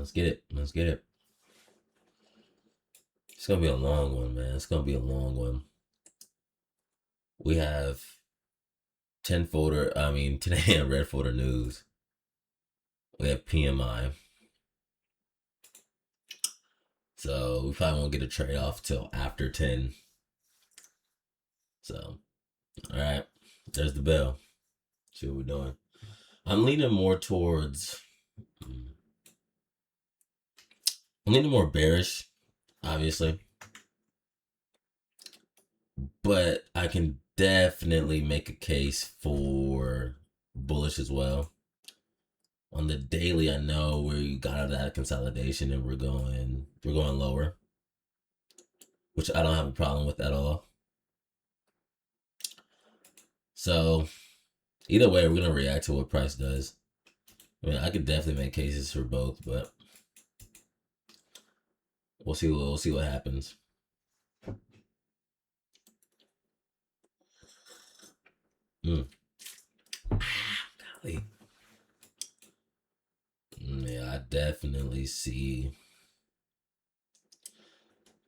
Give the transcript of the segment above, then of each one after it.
Let's get it. Let's get it. It's gonna be a long one, man. It's gonna be a long one. We have 10 a.m. red folder news. We have PMI. So we probably won't get a trade off till after 10. So, all right. There's the bell. See what we're doing. I'm leaning more towards. I'm leaning more bearish, obviously. But I can definitely make a case for bullish as well. On the daily, I know we got out of that consolidation and we're going lower, which I don't have a problem with at all. So either way, we're gonna react to what price does. I mean, I could definitely make cases for both, but we'll see. We'll see what happens. Golly. Yeah, I definitely see.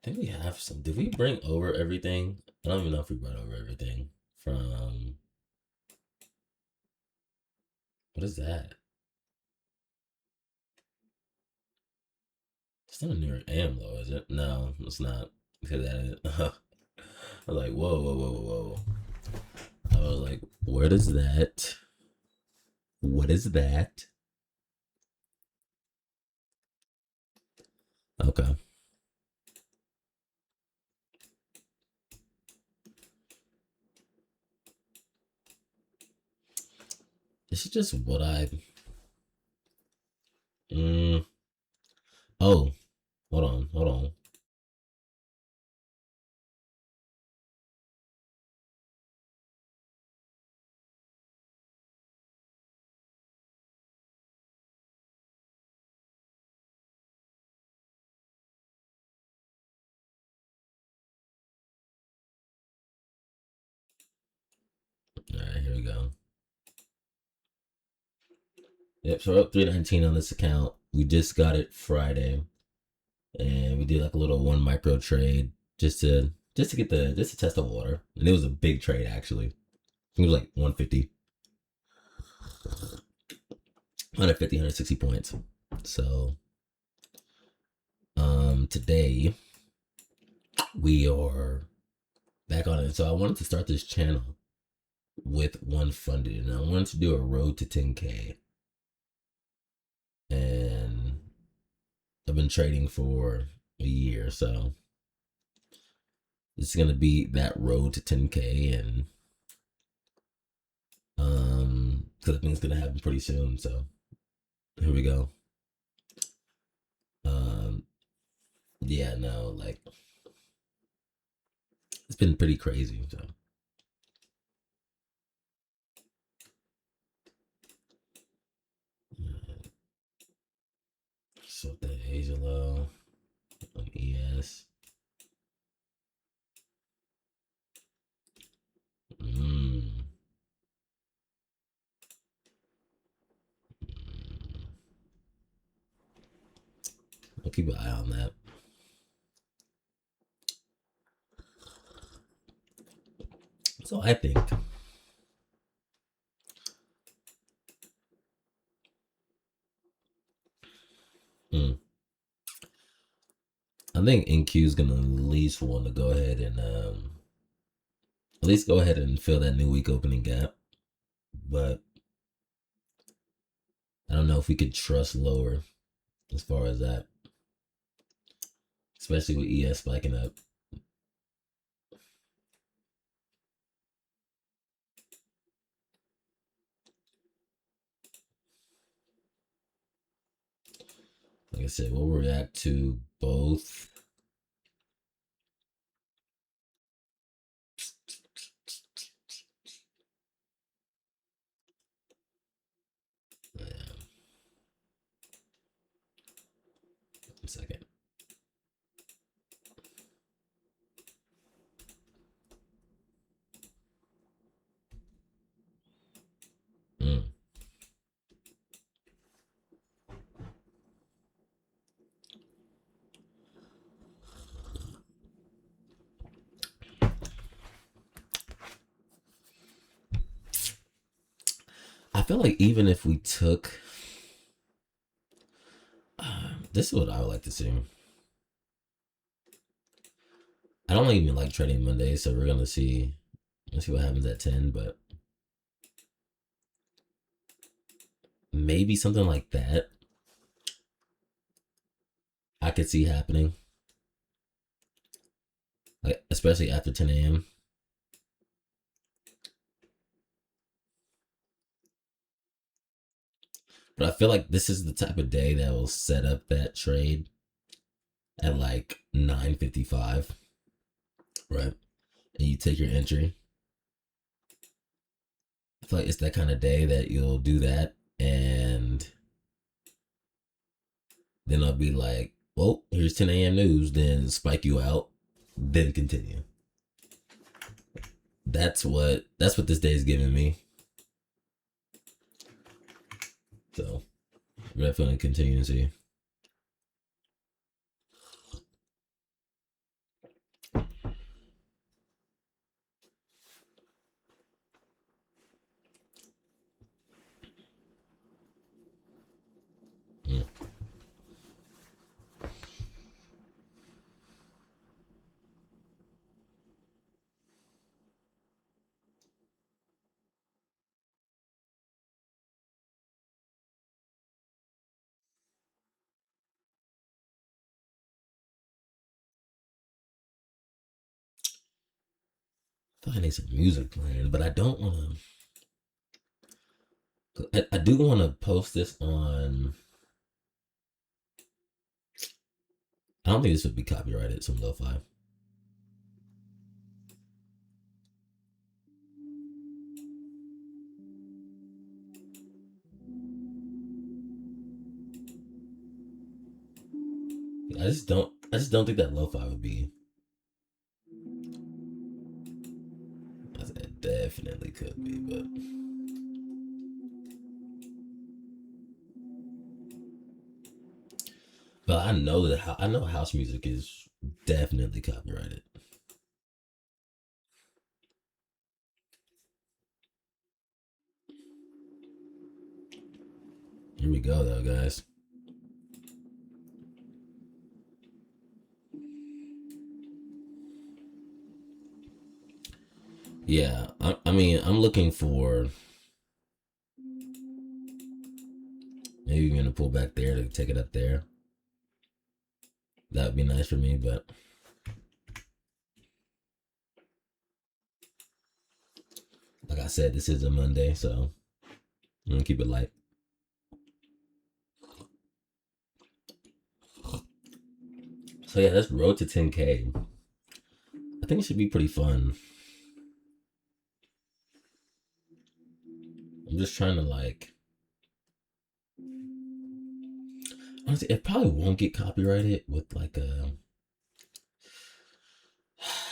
I think we have some. Did we bring over everything? I don't even know if we brought over everything from. What is that? It's not a New York AM though, is it? No, it's not. Because that is. I was like, whoa, whoa, whoa, whoa. I was like, what is that? What is that? Okay. This is just what I. Oh, hold on, hold on. All right, here we go. Yep, so we're up 319 on this account. We just got it Friday, and we did like a little one micro trade just to get the just to test the water, and it was a big trade actually. I think it was like 150, 150, 160 points. So, today we are back on it. So I wanted to start this channel with one funded, and I wanted to do a road to 10K. And I've been trading for a year, so it's gonna be that road to 10K, and because I think it's gonna happen pretty soon. So here we go. Yeah, no, like it's been pretty crazy. So so that Asia low on ES. I'll keep an eye on that. So I think I think NQ is gonna at least want to go ahead and at least go ahead and fill that new week opening gap, but I don't know if we could trust lower as far as that, especially with ES spiking up. Like I said, we'll react to both. Yeah. 1 second. feel like even if we took, this is what I would like to see. I don't even like trading Monday, so we're gonna see. Let's see what happens at 10, but maybe something like that I could see happening, like especially after 10 a.m. But I feel like this is the type of day that will set up that trade at like 9:55, right? And you take your entry. I feel like it's that kind of day that you'll do that, and then I'll be like, well, here's 10 a.m. news, then spike you out, then continue. That's what this day is giving me. So we're definitely continue to see. Mm. Finding some music playing, but I don't want to. I do want to post this on. I don't think this would be copyrighted. Some lo-fi. I just don't. I just don't think that lo-fi would be. It definitely could be, but I know that I know house music is definitely copyrighted. Here we go, though, guys. Yeah, I mean, I'm looking for maybe you're gonna pull back there to take it up there. That would be nice for me, but like I said, this is a Monday, so I'm gonna keep it light. So yeah, let's road to 10K. I think it should be pretty fun. I'm just trying to like. Honestly, it probably won't get copyrighted with like a.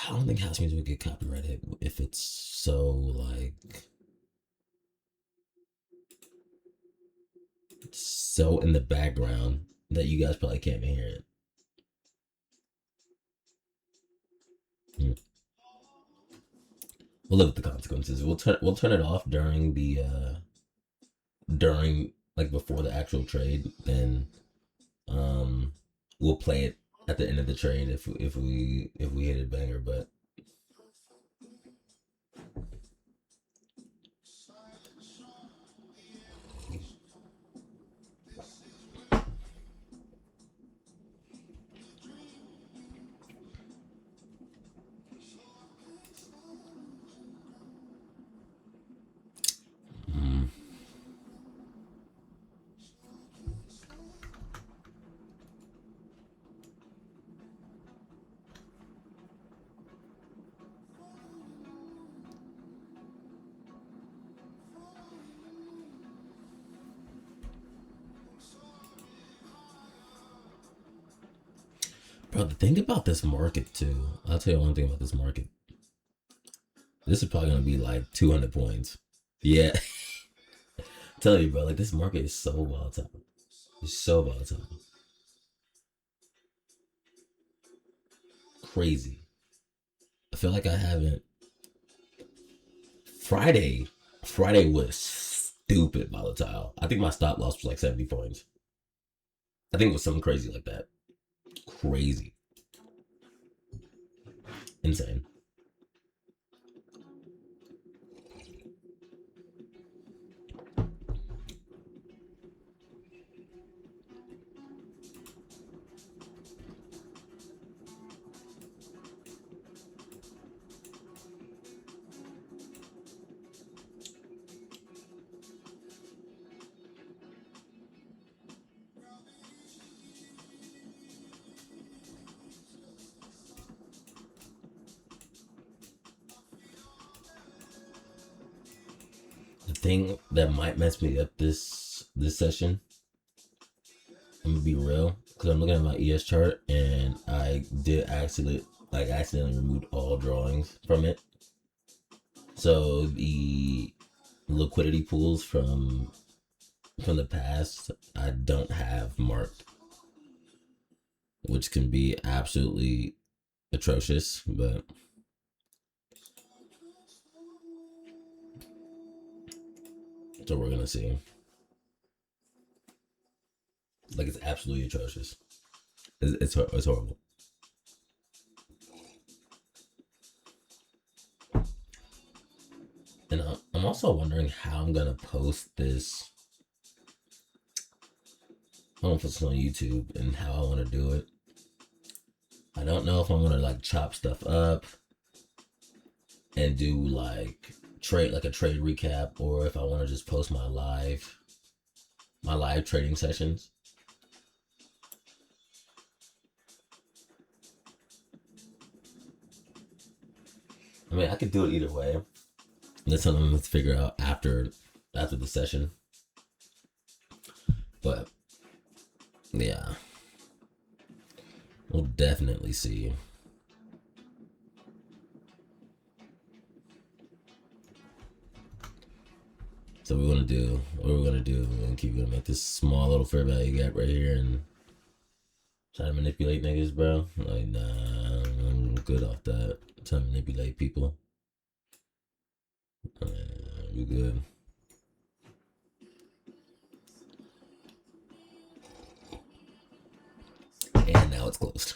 I don't think house music would get copyrighted if it's so like so in the background that you guys probably can't hear it. Hmm. We'll live with the consequences. We'll turn it off during like before the actual trade. Then um we'll play it at the end of the trade if we hit a banger. But mm, bro, the thing about this market too, I'll tell you one thing about this market. This is probably gonna be like 200 points. Yeah, tell you, bro. Like this market is so volatile. It's so volatile. Crazy. I feel like I haven't. Friday. Friday was stupid volatile. I think my stop loss was like 70 points. I think it was something crazy like that. Crazy. Insane. The thing that might mess me up this session, I'm gonna be real, because I'm looking at my ES chart and I did accidentally removed all drawings from it. So the liquidity pools from the past I don't have marked, which can be absolutely atrocious, but so we're gonna see. Like, it's absolutely atrocious. It's horrible. And I'm also wondering how I'm gonna post this. I don't know if it's on YouTube and how I want to do it. I don't know if I'm gonna like chop stuff up and do like a trade recap, or if I want to just post my live trading sessions. I mean, I could do it either way. That's something I'm gonna figure out after the session. But yeah, we'll definitely see. So we're gonna do what we're gonna do. We're gonna keep gonna make this small little fair value gap right here and try to manipulate niggas, bro. Like, nah, I'm good off that. Trying to manipulate people. We good. And now it's closed.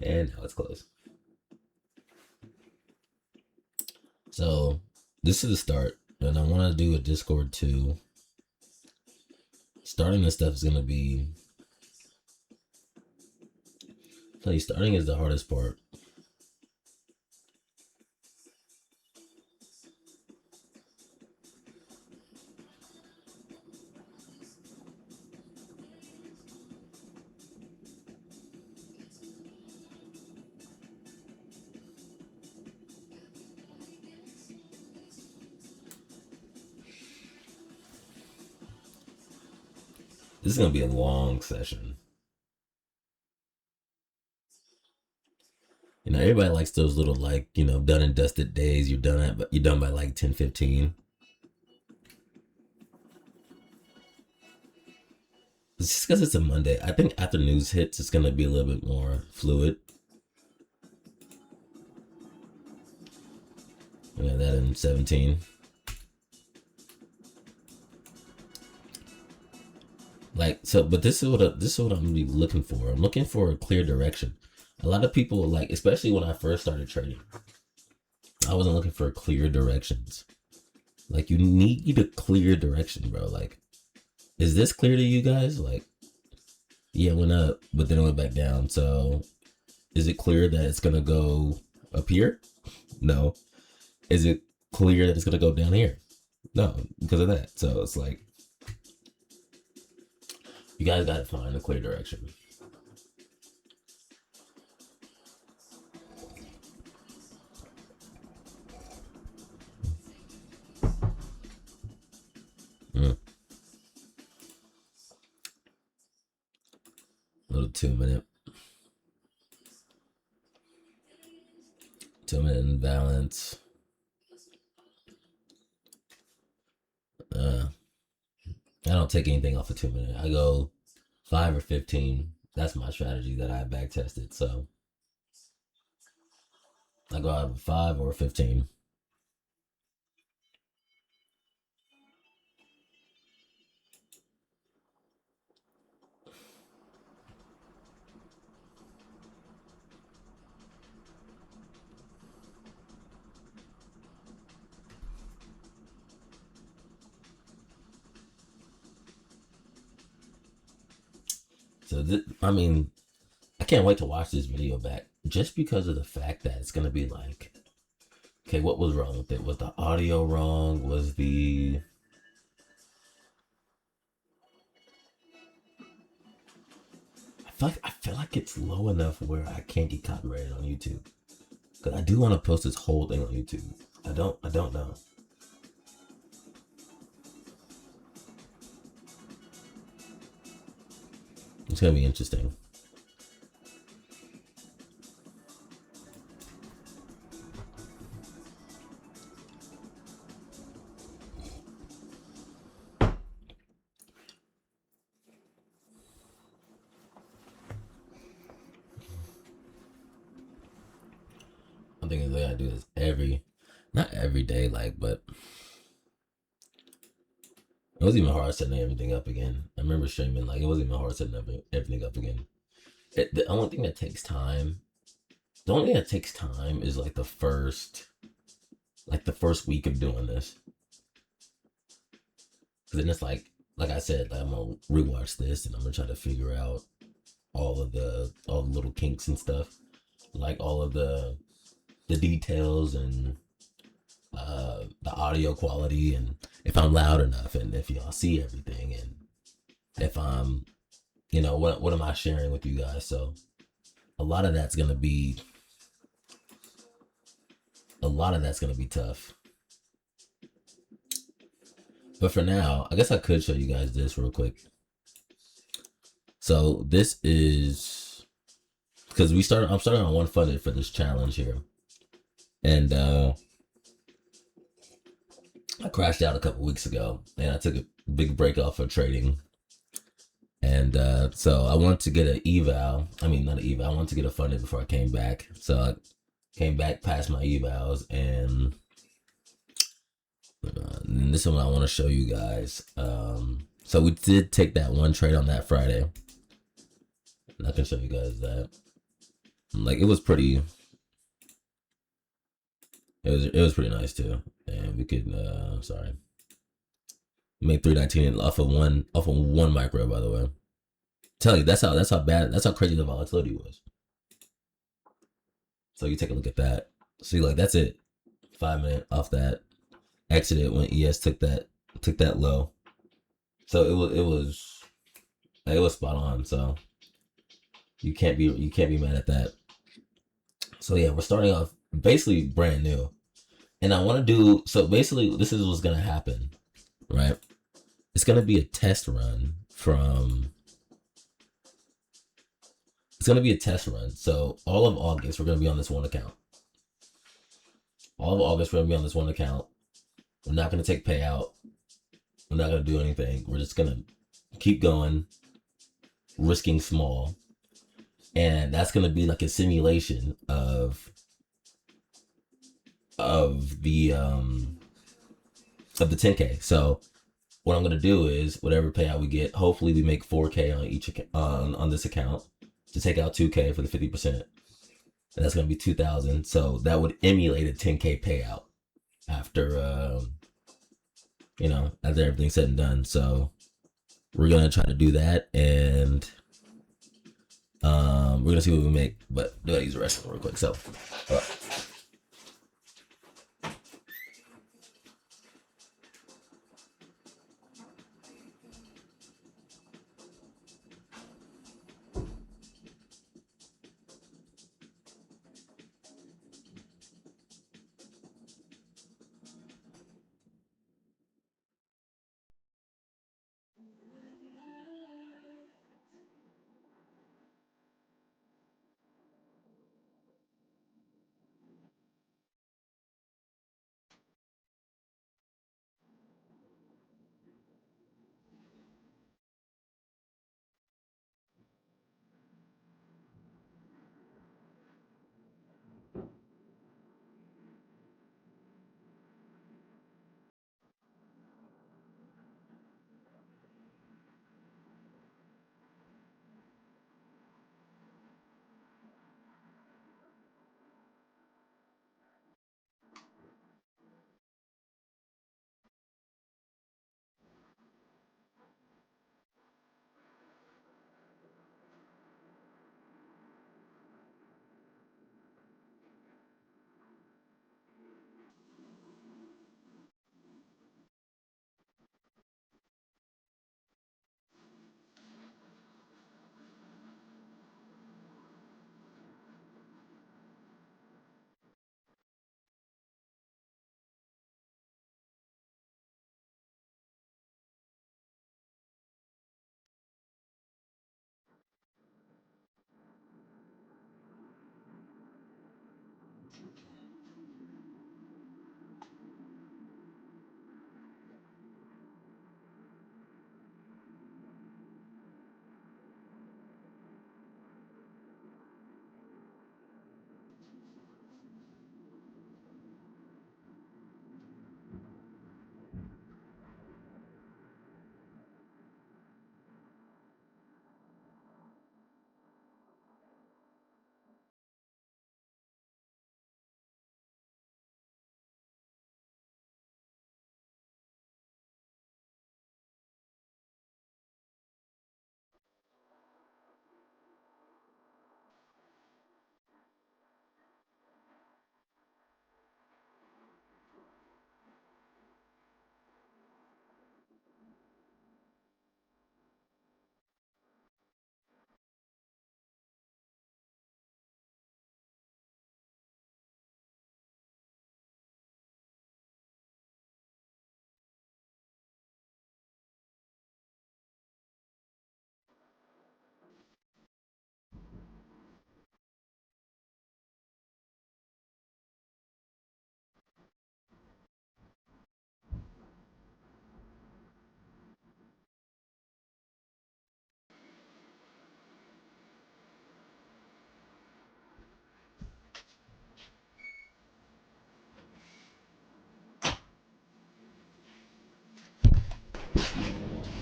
And now it's closed. So this is the start, and I want to do a Discord too. Starting this stuff is gonna be. I'll tell you, starting is the hardest part. This is gonna be a long session. You know, everybody likes those little, like, you know, done and dusted days. You're done by like 10-15. It's just because it's a Monday. I think after news hits, it's gonna be a little bit more fluid. We got that in 17. Like, so, but this is what I'm gonna be looking for. I'm looking for a clear direction. A lot of people, like, especially when I first started trading, I wasn't looking for clear directions. Like, you need a clear direction, bro. Like, is this clear to you guys? Like, yeah, it went up, but then it went back down. So, is it clear that it's gonna go up here? No. Is it clear that it's gonna go down here? No, because of that. So it's like, you guys gotta find a clear direction. Little 2 minute imbalance. I don't take anything off of 2 minute. I go 5 or 15. That's my strategy that I back tested. So I go out of 5 or 15. So I mean, I can't wait to watch this video back just because of the fact that it's gonna be like, okay, what was wrong with it? Was the audio wrong? Was the I feel like it's low enough where I can't get copyrighted on YouTube. Cause I do want to post this whole thing on YouTube. I don't know. It's gonna be interesting. I'm thinking they gotta do this not every day, like, but it was even hard setting everything up again. I remember streaming, like, it wasn't even hard setting everything up again. The only thing that takes time, the only thing that takes time is like the first week of doing this. Cause then it's like I said, like, I'm gonna rewatch this and I'm gonna try to figure out all the little kinks and stuff, like all of the details and the audio quality and if I'm loud enough and if y'all see everything and if I'm, what am I sharing with you guys? So a lot of that's gonna be tough. But for now, I guess I could show you guys this real quick. So this is because I'm starting on one funded for this challenge here, and I crashed out a couple weeks ago, and I took a big break off of trading. And so I wanted to get an eval. I mean, not an eval. I wanted to get a funded before I came back. So I came back past my evals, and this is what I want to show you guys. So we did take that one trade on that Friday. And I can show you guys that. Like, it was pretty. It was pretty nice too, and we could. Sorry, made 319 off of one micro, by the way. Tell you that's how crazy the volatility was. So you take a look at that. See, like, that's it. 5 minute off that. Exited when ES took that low. So it was spot on. So you can't be mad at that. So yeah, we're starting off basically brand new, and I want to do so. Basically, this is what's gonna happen, right? It's gonna be a test run from. It's gonna be a test run. So all of August, we're gonna be on this one account. All of August, we're gonna be on this one account. We're not gonna take payout. We're not gonna do anything. We're just gonna keep going, risking small, and that's gonna be like a simulation of the 10K. So what I'm gonna do is whatever payout we get, hopefully we make 4K on each on this account to take out 2K for the 50%. And that's gonna be 2,000. So that would emulate a 10K payout after after everything's said and done. So we're gonna try to do that, and we're gonna see what we make. But do I use the restroom real quick? So.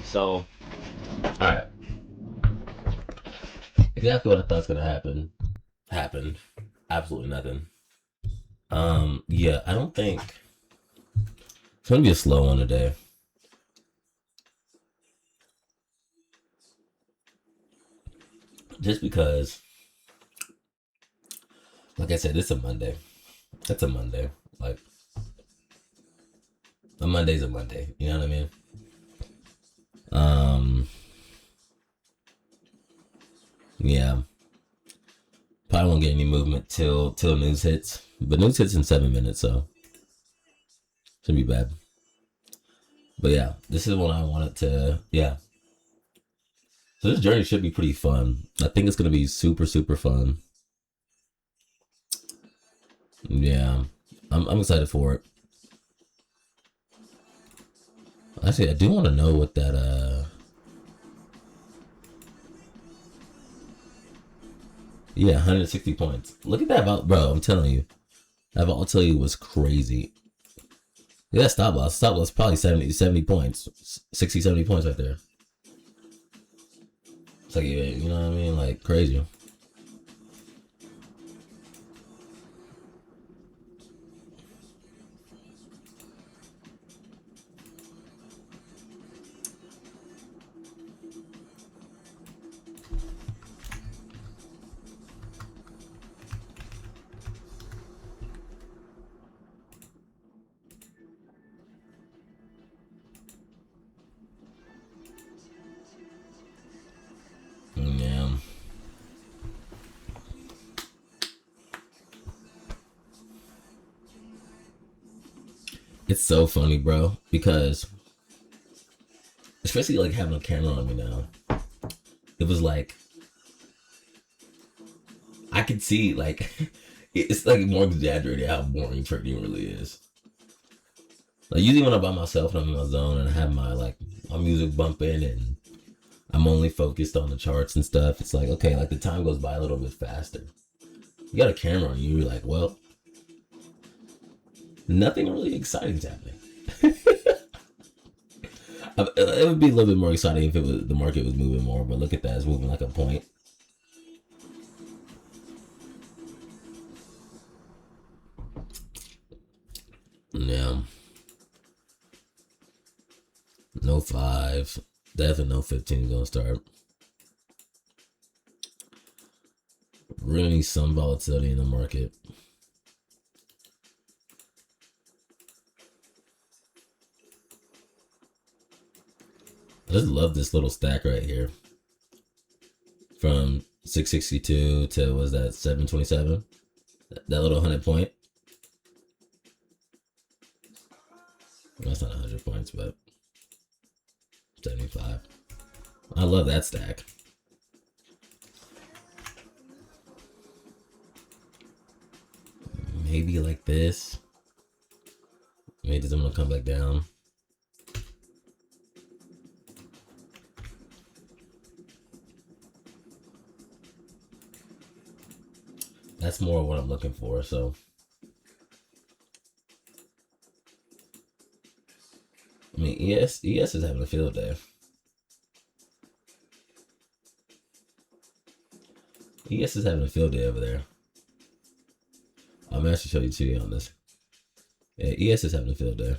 So, all right, exactly what I thought was gonna happen happened. Absolutely nothing. Yeah, I don't think it's gonna be a slow one today. Just because, like I said, it's a Monday. It's a Monday. Like a Monday's a Monday. You know what I mean? Um, yeah. Probably won't get any movement till news hits. But news hits in 7 minutes, so shouldn't be bad. But yeah, this is what I wanted to. Yeah. So this journey should be pretty fun. I think it's gonna be super super fun. Yeah, I'm excited for it. Actually, I do want to know what that yeah, 160 points. Look at that, bro. I'm telling you, that I'll tell you was crazy. Yeah, stop loss. Stop loss probably 70 points. 60, 70 points right there. It's like, you know what I mean? Like, crazy. Yeah. It's so funny, bro, because especially like having a camera on me now, it was like I could see like it's like more exaggerated how boring trading really is. Like usually when I'm by myself and I'm in my zone and I have my like my music bumping and I'm only focused on the charts and stuff, it's like okay, like the time goes by a little bit faster. You got a camera on you, you're like, well, nothing really exciting's happening. It would be a little bit more exciting if it was the market was moving more, but look at that, it's moving like a point. Yeah, no five, definitely no 15 gonna start. Really need some volatility in the market. I just love this little stack right here. From 662 to was that 727? That little 100 point. That's not 100 points, but 75. I love that stack. Maybe like this. Maybe I'm gonna come back down. That's more what I'm looking for. So, I mean, ES is having a field day. ES is having a field day over there. I'm actually show you two on this. Yeah, ES is having a field day.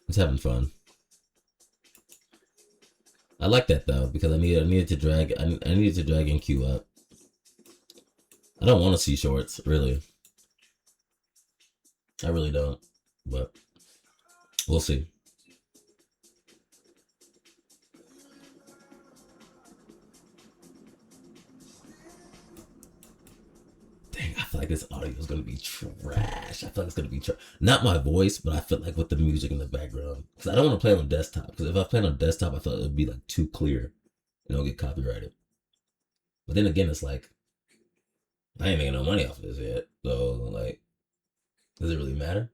It's having fun. I like that though because I needed to drag I needed to drag NQ up. I don't want to see shorts really. I really don't, but we'll see. Dang, I feel like this audio is gonna be trash. I feel like it's gonna be not my voice, but I feel like with the music in the background because I don't want to play on desktop. Because if I play on desktop, I feel like it would be like too clear and it'll get copyrighted. But then again, it's like I ain't making no money off of this yet, so like, does it really matter?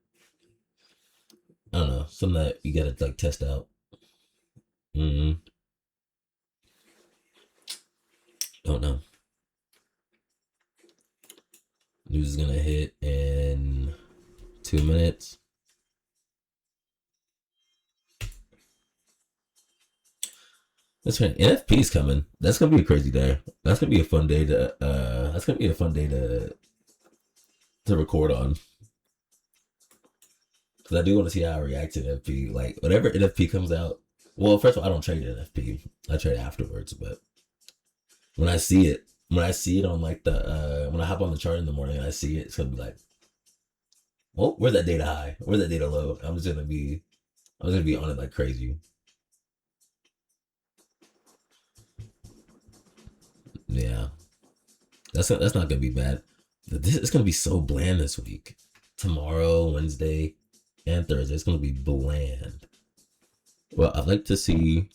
I don't know. Something that you gotta like test out. Mm-hmm. Don't know. News is gonna hit in 2 minutes. That's right. NFP's coming. That's gonna be a crazy day. That's gonna be a fun day to. That's gonna be a fun day to record on. Because I do want to see how I react to NFP. Like whenever NFP comes out. Well, first of all, I don't trade NFP. I trade afterwards. But when I see it on like the when I hop on the chart in the morning and I see it, it's gonna be like, well, where's that data high? Where's that data low? I'm just gonna be on it like crazy. Yeah, that's not gonna be bad. It's gonna be so bland this week. Tomorrow, Wednesday, and Thursday, it's gonna be bland. Well, I'd like to see.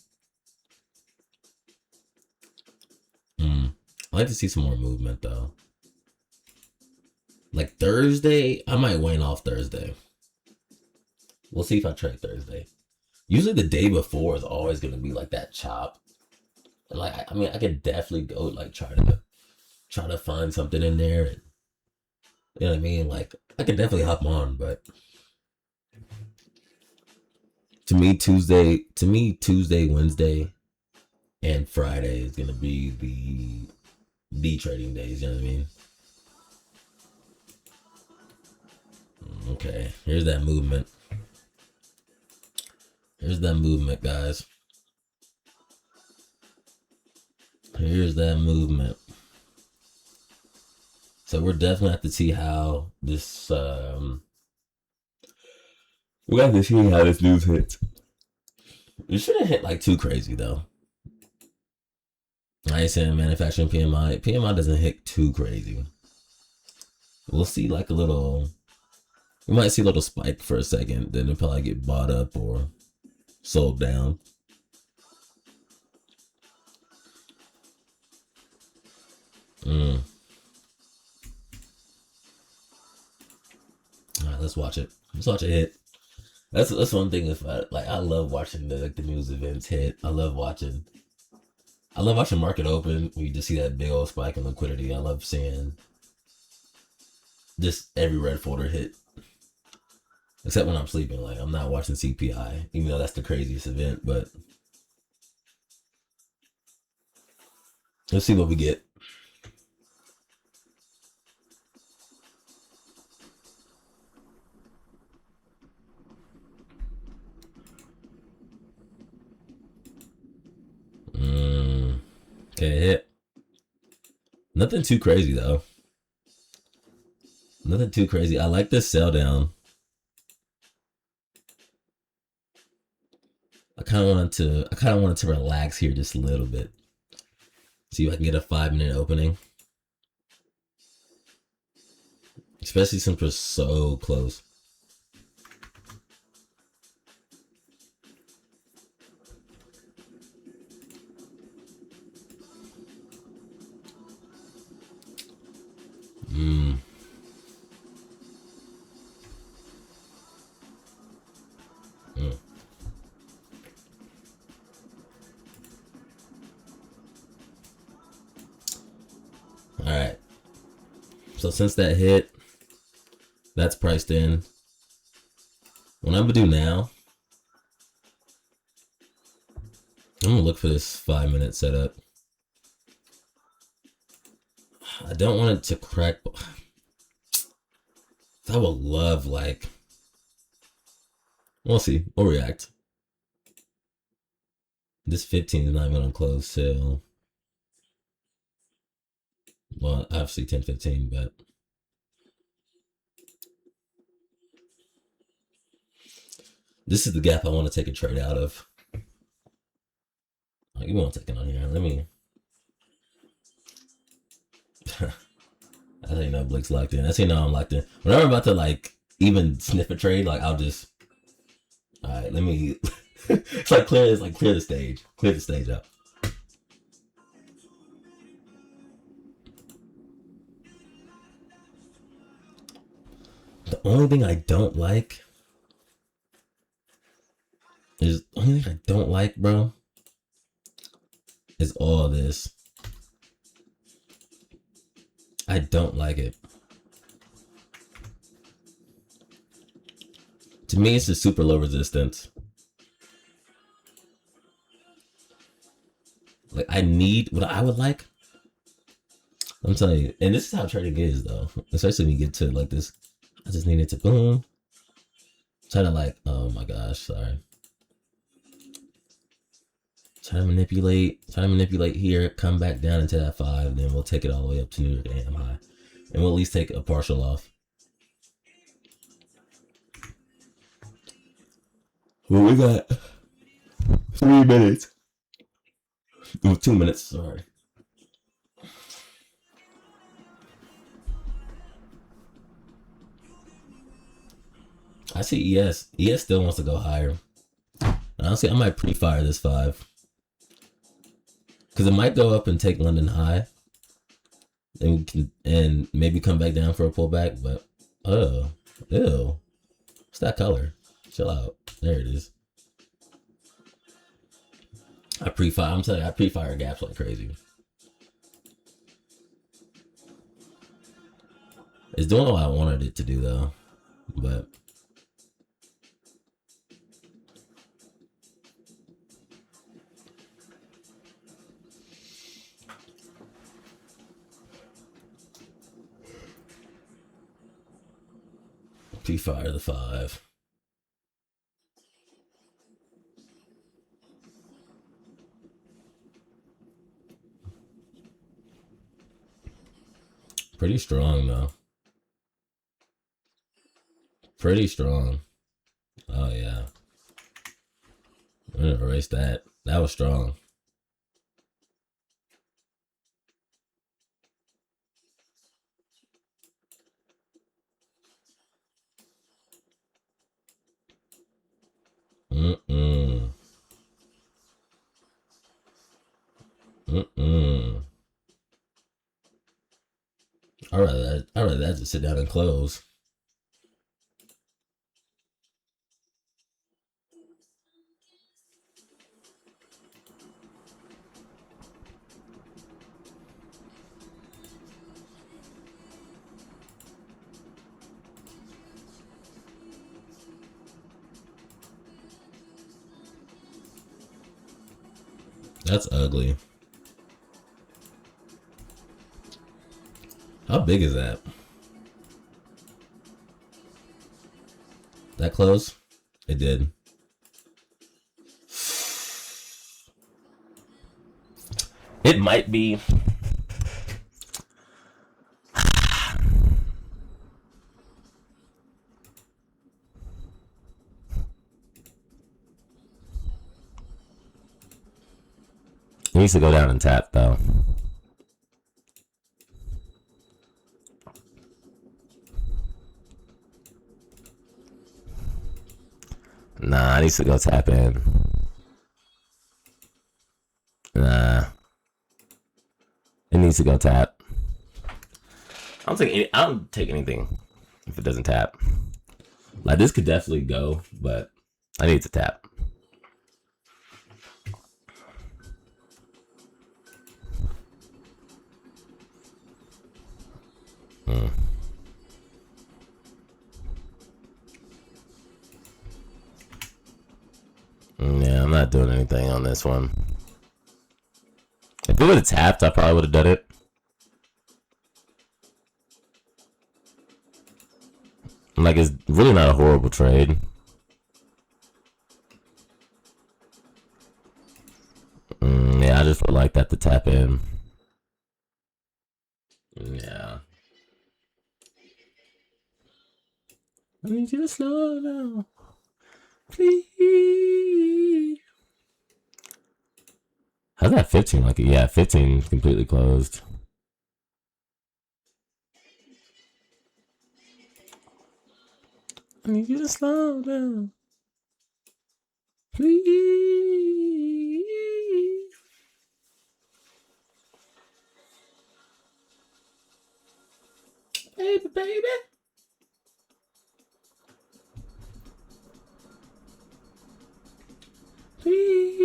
I'd like to see some more movement though. Like Thursday, I might wane off Thursday. We'll see if I trade Thursday. Usually the day before is always gonna be like that chop. And like I mean, I could definitely go like try to find something in there. And, you know what I mean? Like I could definitely hop on, but Tuesday, Wednesday, and Friday is gonna be the trading days. You know what I mean? Okay, here's that movement. Here's that movement, guys. Here's that movement. So we're definitely have to see how this. We have to see how this news hits. It shouldn't hit like too crazy though. I ain't saying manufacturing PMI. PMI doesn't hit too crazy. We'll see like a little. We might see a little spike for a second, then it'll probably get bought up or sold down. All right, let's watch it. Let's watch it hit. That's one thing. If I love watching the news events hit. I love watching market open. You just see that big old spike in liquidity. I love seeing just every red folder hit. Except when I'm sleeping. Like I'm not watching CPI, even though that's the craziest event. But let's see what we get. Okay, hit. Nothing too crazy though. Nothing too crazy. I like this sell down. I kind of wanted to relax here just a little bit. See if I can get a 5-minute opening. Especially since we're so close. Alright. So since that hit, that's priced in. What I'm gonna do now, I'm gonna look for this 5-minute setup. I don't want it to crack. I would love like. We'll see. We'll react. This 15 is not even on close sale. Well, obviously 10-15, but this is the gap I want to take a trade out of. Oh, you won't take it on here. Let me. That's how you know Blake's locked in. That's how you know I'm locked in. When I'm about to like even sniff a trade, like I'll just. All right, let me. It's like clear the stage. Clear the stage out. The only thing I don't like is the only thing I don't like, bro, is all this. I don't like it. To me, it's just super low resistance. Like I need what I would like. I'm telling you, and this is how trading is though. Especially when you get to like this, I just needed to boom. Try to like, oh my gosh, sorry. Try to manipulate here, come back down into that 5, then we'll take it all the way up to New York AM high. And we'll at least take a partial off. Well, we got 3 minutes. 2 minutes, sorry. I see ES. ES still wants to go higher. Honestly, I might pre-fire this 5. Because it might go up and take London high. And we can, and maybe come back down for a pullback, but oh, ew. What's that color? Chill out. There it is. I'm telling you, I pre-fire gaps like crazy. It's doing what I wanted it to do though, but pre-fire the 5. Pretty strong though. Pretty strong. Oh yeah. I'm gonna erase that. That was strong. Mm-mm. Mm-mm. I'd rather that just sit down and close. That's ugly. How big is that? That close? It did. It might be. It needs to go down and tap though. Nah, it needs to go tap in. Nah. It needs to go tap. I don't take anything if it doesn't tap. Like this could definitely go, but I need to tap. Yeah, I'm not doing anything on this one. If it would have tapped, I probably would have done it. Like, it's really not a horrible trade. Yeah, I just would like that to tap in. Yeah. I need you to slow down. Please. How's that 15 like it? Yeah, 15 completely closed. I need you to slow down. Please. Baby, baby. Please.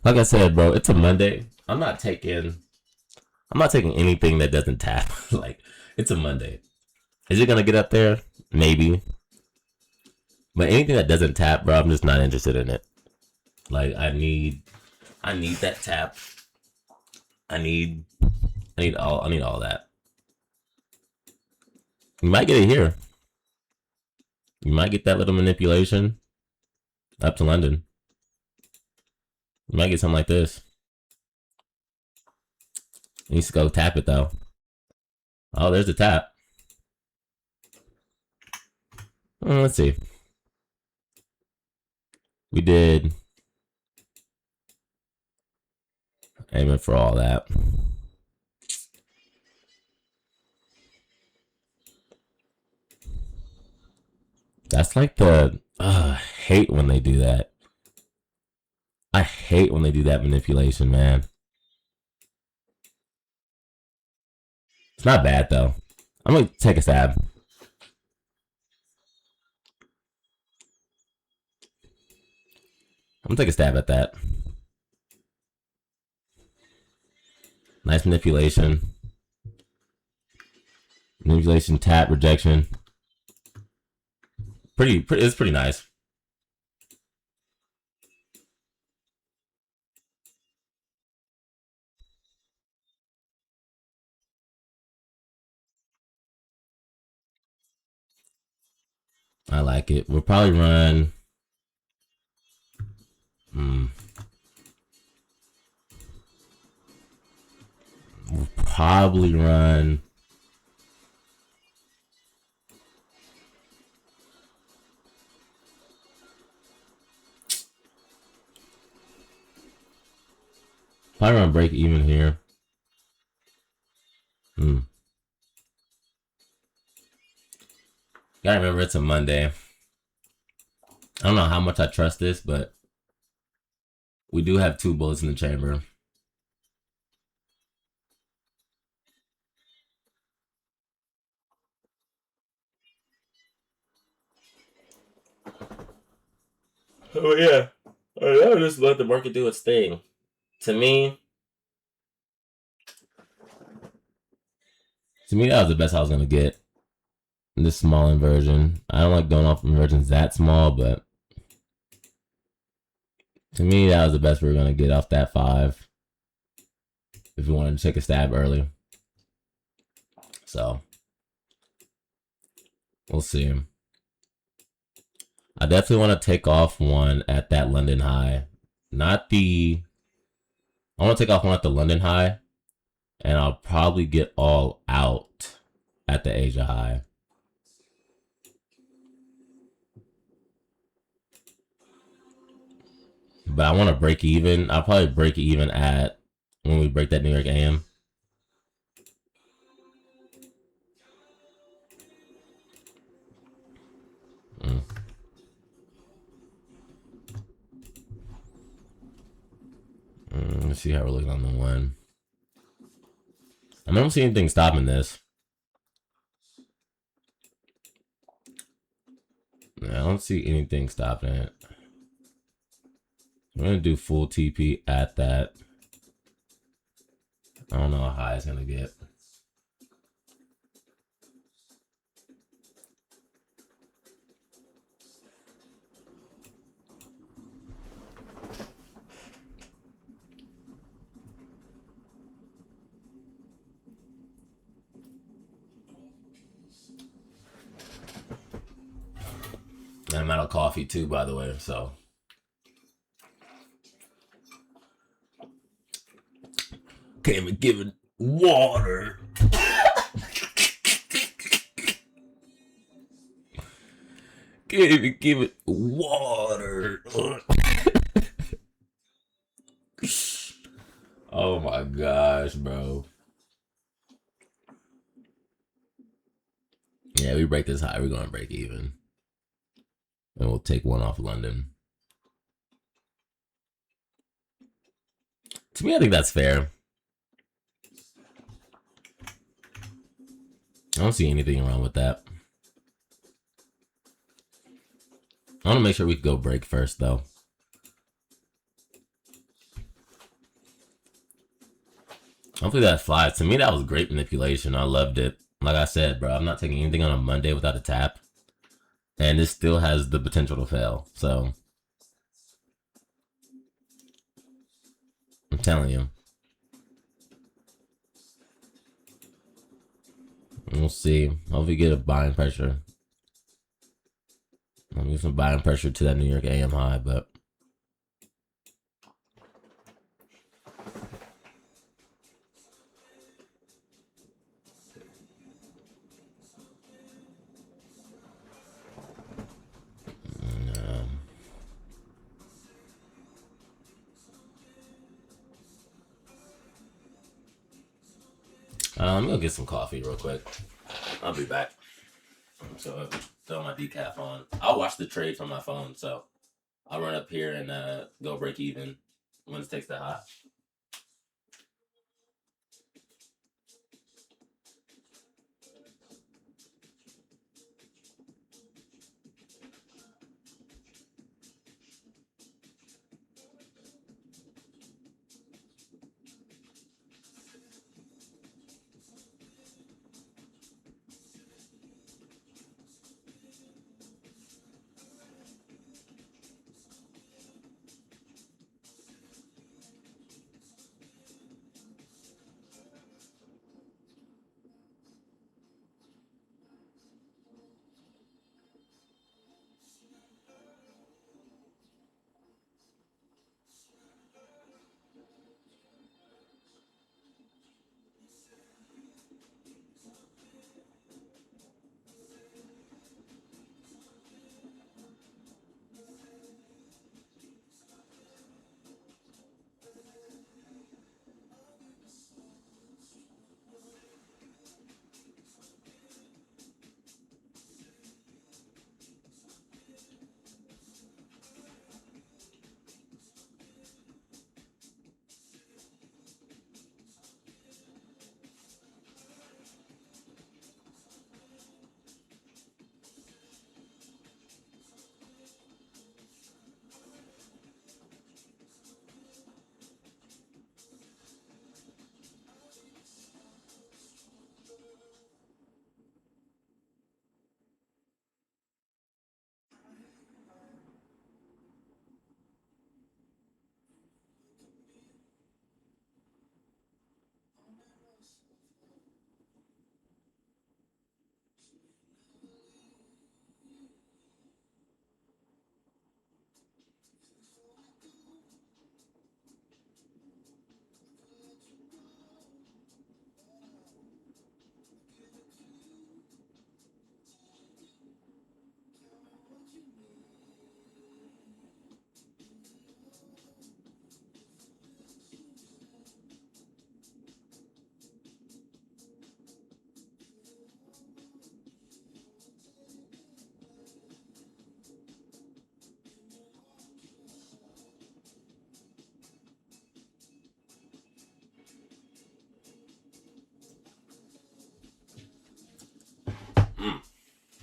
Like I said, bro, it's a Monday. I'm not taking anything that doesn't tap. Like, it's a Monday. Is it gonna get up there? Maybe. But anything that doesn't tap, bro, I'm just not interested in it. Like, I need that tap. I need I need all that. You might get it here. You might get that little manipulation up to London. You might get something like this. You needs to go tap it though. Oh, there's the tap. Let's see. We did aiming for all that. That's like I hate when they do that. I hate when they do that manipulation, man. It's not bad though. I'm gonna take a stab. I'm gonna take a stab at that. Nice manipulation. Manipulation, tap, rejection. It's pretty nice. I like it. We'll probably run. We'll probably run. Probably run break even here. Gotta remember it's a Monday. I don't know how much I trust this, but we do have 2 bullets in the chamber. Oh yeah. I would just let the market do its thing. To me, that was the best I was gonna get. This small inversion. I don't like going off inversions that small, but to me, that was the best we were gonna get off that 5. If we wanted to take a stab early. So we'll see. I definitely want to take off one at that London high. I want to take off one at the London high, and I'll probably get all out at the Asia high. But I want to break even. I'll probably break even at when we break that New York AM. Let's see how we're looking on the 1. I don't see anything stopping this. I don't see anything stopping it. We're gonna do full TP at that. I don't know how high it's gonna get. And I'm out of coffee too, by the way, so. Can't even give it water. Can't even give it water. Oh my gosh, bro. Yeah, we break this high, we're gonna break even. And we'll take 1 off London. To me, I think that's fair. I don't see anything wrong with that. I want to make sure we can go break first, though. Hopefully that flies. To me, that was great manipulation. I loved it. Like I said, bro, I'm not taking anything on a Monday without a tap. And this still has the potential to fail. So, I'm telling you. We'll see. Hopefully get a buying pressure. I'll give some buying pressure to that New York AM high, but... I'm gonna get some coffee real quick. I'll be back. So throw my decaf on. I'll watch the trade from my phone, so I'll run up here and go break even when it takes that hot.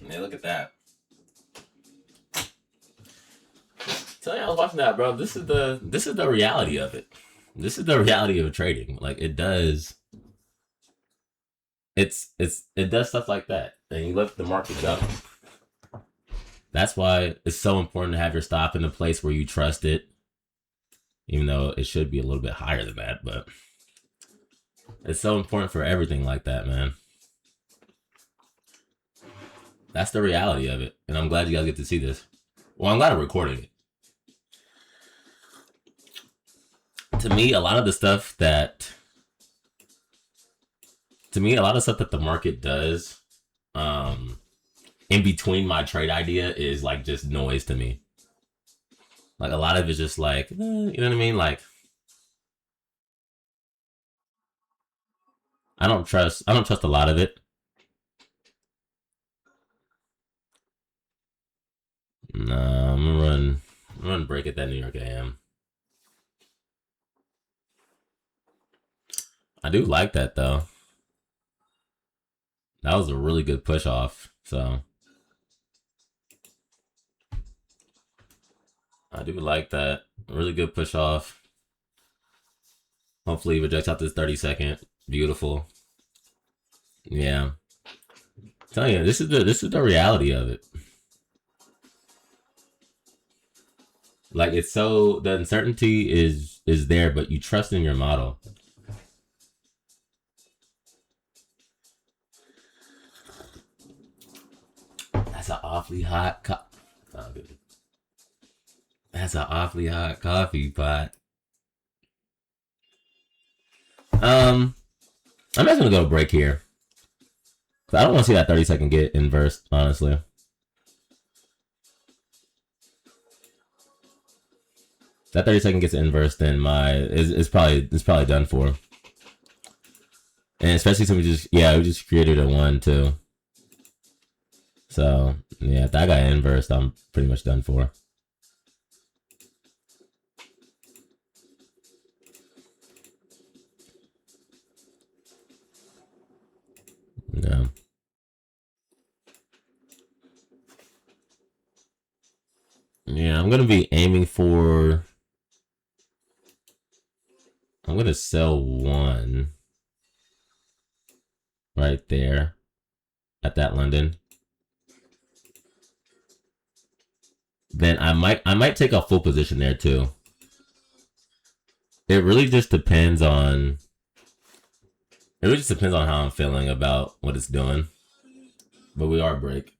Hey, look at that. Tell you I was watching that, bro. This is the reality of it. This is the reality of trading. Like it does. It does stuff like that, and you let the market go. That's why it's so important to have your stop in a place where you trust it, even though it should be a little bit higher than that. But it's so important for everything like that, man. That's the reality of it, and I'm glad you guys get to see this. Well, I'm glad I'm recording it. To me, a lot of stuff that the market does in between my trade idea is like just noise to me. Like a lot of it's just like, you know what I mean? Like I don't trust a lot of it. Nah, I'm gonna run break at that New York AM. I do like that though. That was a really good push off. So I do like that. Really good push off. Hopefully he rejects out this 30-second. Beautiful. Yeah. Tell you, this is the reality of it. Like it's so the uncertainty is there, but you trust in your model. That's an awfully hot oh, That's an awfully hot coffee pot. I'm just gonna go break here. I don't want to see that 30-second get inversed, honestly. That 30-second gets inversed, then it's probably done for. And especially since we just created a 1 too. So yeah, if that got inversed, I'm pretty much done for. Yeah. Yeah, I'm gonna be aiming for. I'm gonna sell 1 right there at that London. Then I might take a full position there too. It really just depends on. It really just depends on how I'm feeling about what it's doing. But we are break.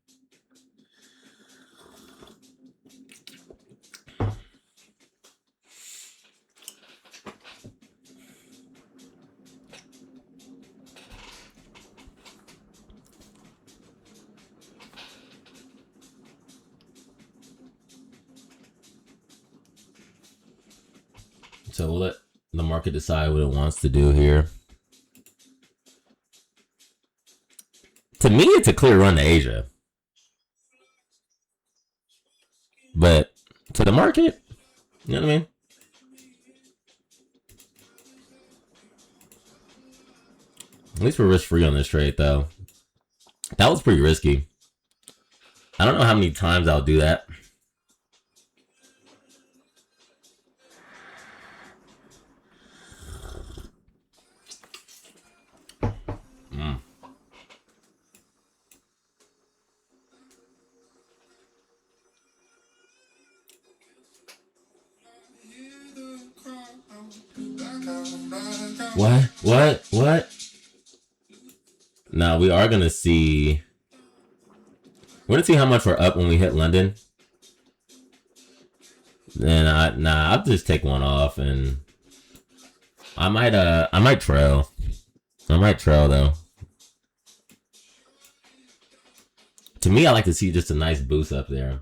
So we'll let the market decide what it wants to do here. To me, it's a clear run to Asia. But to the market, you know what I mean? At least we're risk free on this trade, though. That was pretty risky. I don't know how many times I'll do that. What? Now we are gonna see. We're gonna see how much we're up when we hit London. Then I'll just take 1 off and I might trail. I might trail though. To me, I like to see just a nice boost up there.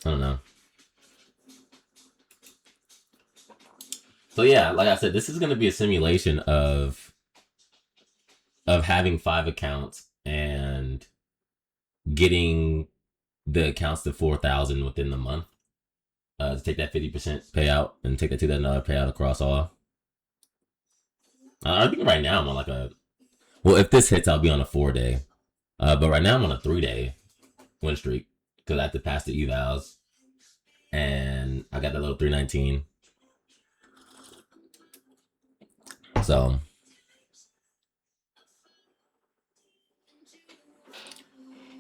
I don't know. So yeah, like I said, this is gonna be a simulation of having 5 accounts and getting the accounts to 4,000 within the month. To take that 50% payout and take that to that another payout across all. I think right now I'm on like a. Well, if this hits, I'll be on a 4-day. But right now I'm on a 3-day win streak because I have to pass the evals, and I got that little 319. So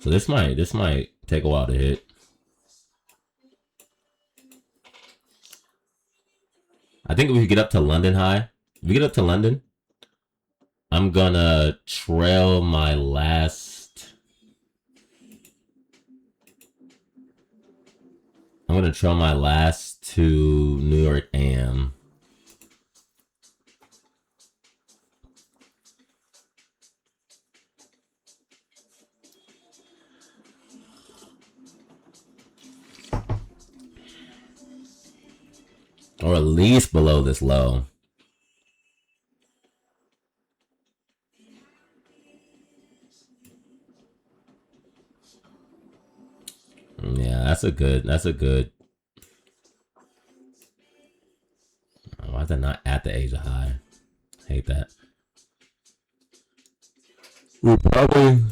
this might take a while to hit. I think if we get up to London high, if we get up to London, I'm gonna trail my last. I'm gonna trail my last to New York AM. Or at least below this low. Yeah, that's a good. Why is that not at the Asia high? Hate that. We're probably.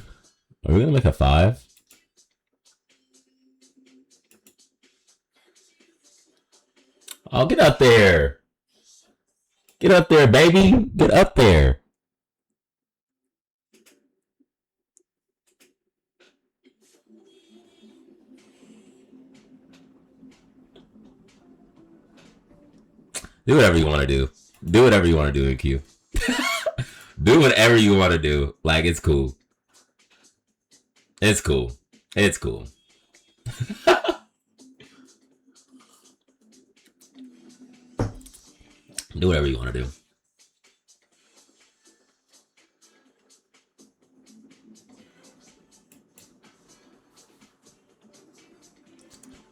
Are we gonna make a 5? I'll get out there. Get up there, baby. Get up there. Do whatever you want to do. Do whatever you want to do, EQ. Do whatever you want to do. Like, it's cool. It's cool. It's cool. Do whatever you want to do.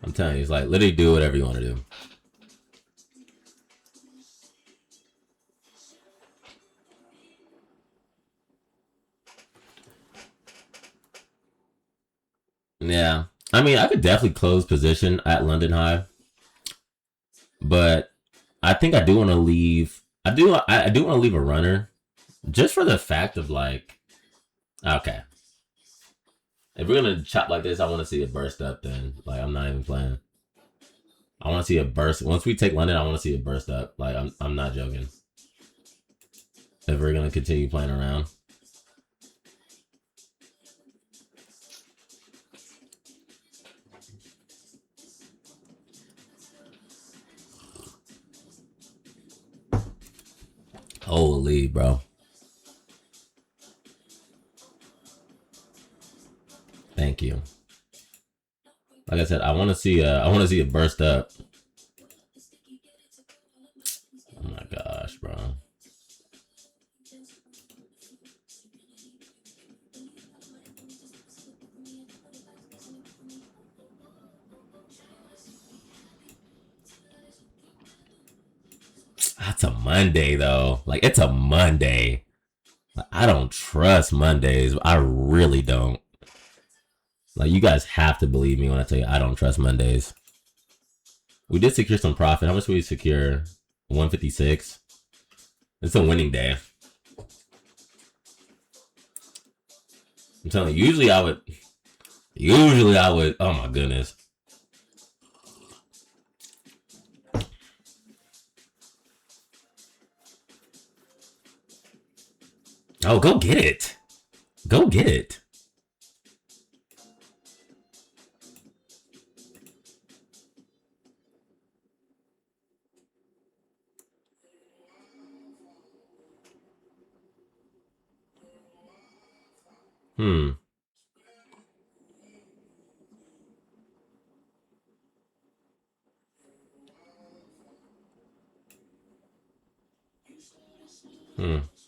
I'm telling you, it's like, literally do whatever you want to do. Yeah. I mean, I could definitely close position at London High, but I think I do want to leave. I do want to leave a runner, just for the fact of like, okay, if we're gonna chop like this, I want to see it burst up. Then, like, I'm not even playing. I want to see it burst. Once we take London, I want to see it burst up. Like, I'm not joking. If we're gonna continue playing around. Holy, bro. Thank you. Like I said, I want to see it burst up. Oh my gosh, bro. That's a Monday though. Like, it's a Monday. I don't trust Mondays. I really don't. Like, you guys have to believe me when I tell you I don't trust Mondays. We did secure some profit. How much did we secure? 156. It's a winning day. I'm telling you, usually I would, oh my goodness. Oh, go get it. Go get it. Hmm.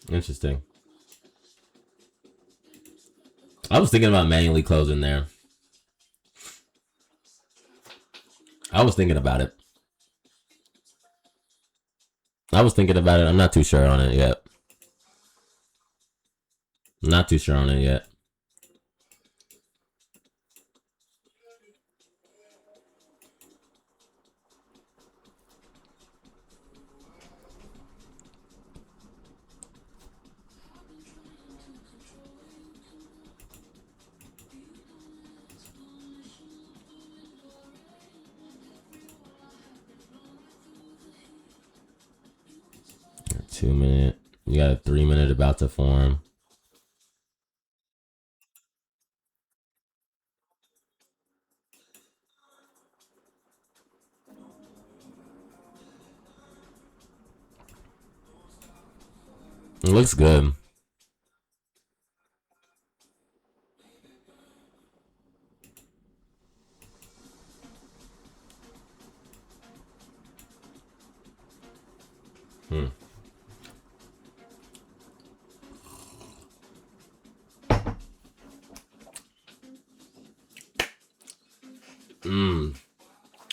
Interesting. I was thinking about manually closing there. I was thinking about it. I'm not too sure on it yet. Not too sure on it yet. A 2 minute. You got a 3 minute about to form. It looks good.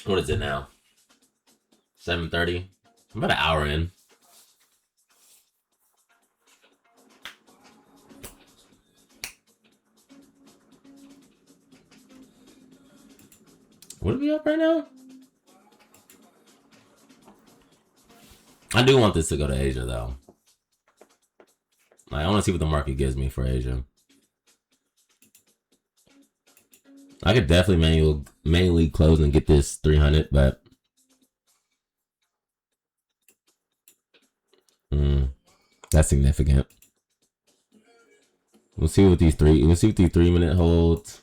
What is it now? 7:30. I'm about an hour in. What are we up right now? I do want this to go to Asia though. Like, I want to see what the market gives me for Asia. I could definitely manually close and get this 300, but That's significant. We'll see what these 3-minute holds.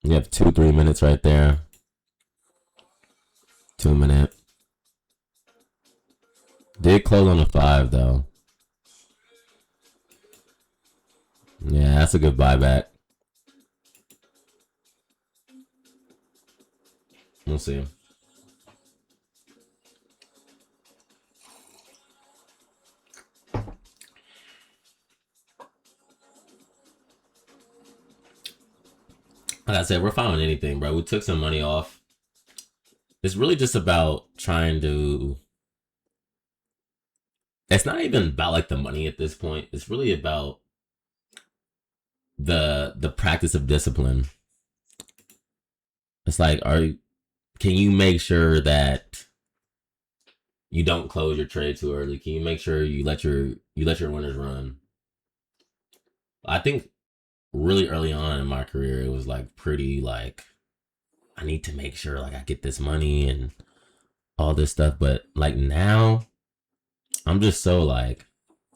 You have 2 3-minutes right there. 2-minute. Did close on a 5 though. Yeah, that's a good buyback. We'll see. Like I said, we're fine with anything, bro. We took some money off. It's really just about trying to... It's not even about like the money at this point. It's really about the practice of discipline. It's like, can you make sure that you don't close your trade too early? Can you make sure you let your winners run? I think really early on in my career, it was like pretty like, I need to make sure like I get this money and all this stuff. But like now, I'm just so like,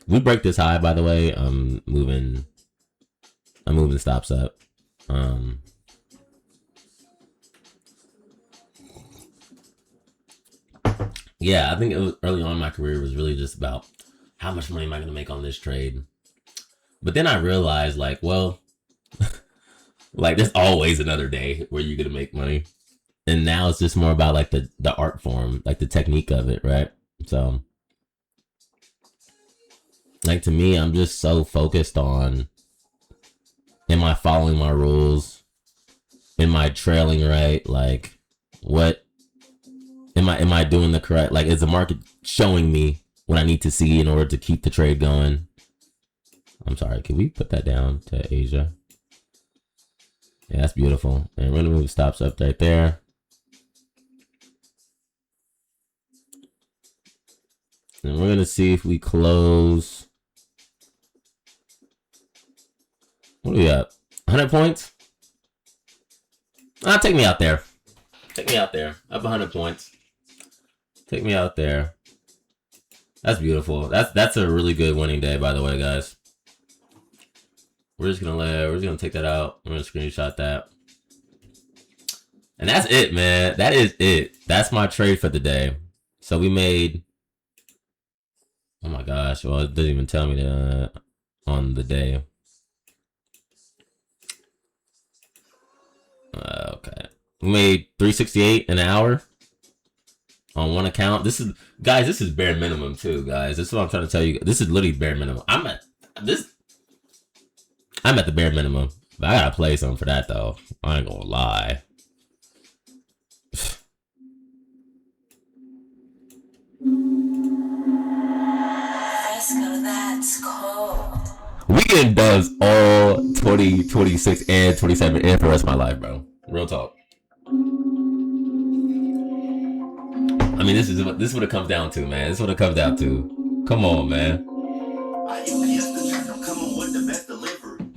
we break this high, by the way. I'm moving stops up. Yeah, I think it was early on in my career, it was really just about how much money am I going to make on this trade? But then I realized like, well, like there's always another day where you're going to make money. And now it's just more about like the art form, like the technique of it, right? So like to me, I'm just so focused on, am I following my rules? Am I trailing right? Like what am I doing the correct, like is the market showing me what I need to see in order to keep the trade going? I'm sorry, can we put that down to Asia? Yeah, that's beautiful. And we're gonna move stops up right there. And we're gonna see if we close. What are we at? 100 points? Take me out there. Take me out there. Up 100 points. Take me out there. That's beautiful. That's a really good winning day, by the way, guys. We're just gonna take that out. We're gonna screenshot that. And that's it, man. That is it. That's my trade for the day. So we made, oh my gosh, well, it doesn't even tell me on the day. Okay. We made 368 an hour on one account. This is, guys, this is bare minimum too, guys. This is what I'm trying to tell you. This is literally bare minimum. I'm at the bare minimum. But I gotta play something for that though. I ain't gonna lie. Fresco, that's cold. Weekend does all 20, 26, and 27 and for the rest of my life, bro. Real talk. I mean, this is what it comes down to, man. This is what it comes down to. Come on, man.